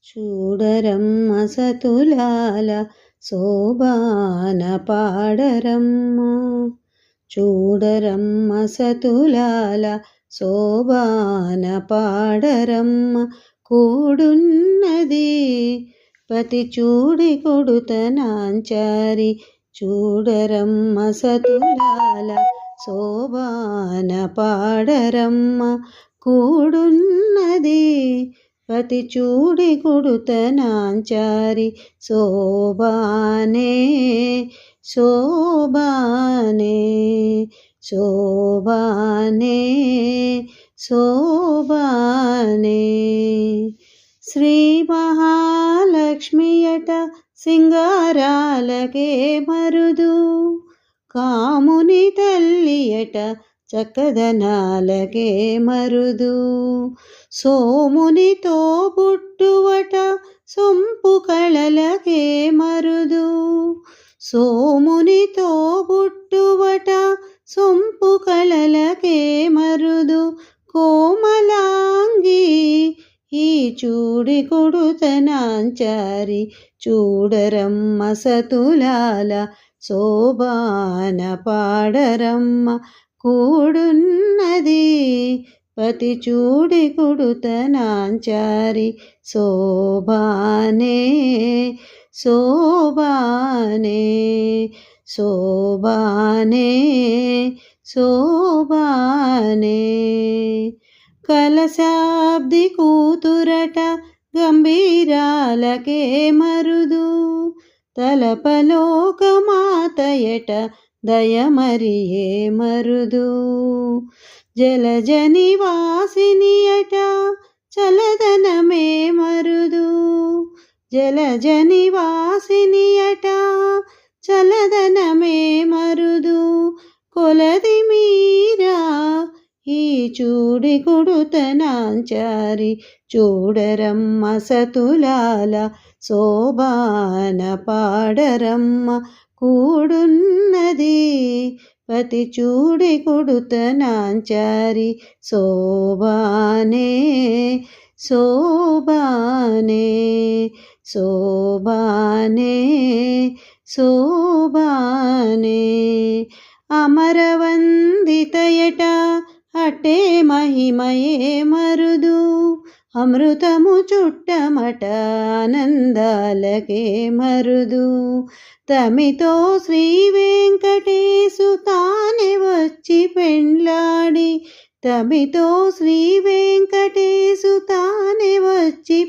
చూడరమ్మ సతులాల శోభాన పాడరమ్మ. చూడరమ్మ సతులాల శోభాన పాడరమ్మ. కూడున్నది పతి చూడి కొడుతనాంచారి. చూడరమ్మ సతులాల శోభాన పాడరమ్మ. కూడున్నది పతి చూడి కొడుతనాంచారి. శోభానే శోభానే శోభానే శోభానే. శ్రీ మహాలక్ష్మియట సింగారాలకే మరుదు. కాముని తల్లియట చక్కదనాలకే మరుదు. సోమునితో పుట్టువట సొంపు కళలకే మరుదు. సోమునితో పుట్టువట సొంపు కళలకే మరుదు. కోమలాంగి ఈ చూడి కొడుతనాంచారి. చూడరమ్మ సతులాల శోభాన పాడరమ్మ. కూడున్నది పతి చూడి కొడుతనాంచారి. శోభానే శోభానే శోభానే శోభానే. కలశాబ్ది కూతురట గంభీరాలకే మరుదు. తలపలోకమాతయట దయమరియే మరుదు. జలజని వాసినియట చలదనమే మరుదు. జలజని వాసినియట చలదనమే మరుదు. కొలది మీరా ఈ చూడి కొడుతనాంచారి. చూడరమ్మ సతులాల శోభాన పాడరమ్మ. కూడున్నది పతి చూడి కొడుతనాంచారి. శోభానే శోభానే శోభానే శోభానే. అమరవందితయట అట్టే మహిమయే మరుదు. అమృతము చుట్టమట ఆనందాలకే మరుదు. తమితో శ్రీ వెంకటేశు తానే వచ్చి పెండ్లాడి. తమితో శ్రీ వెంకటేశు తానే వచ్చి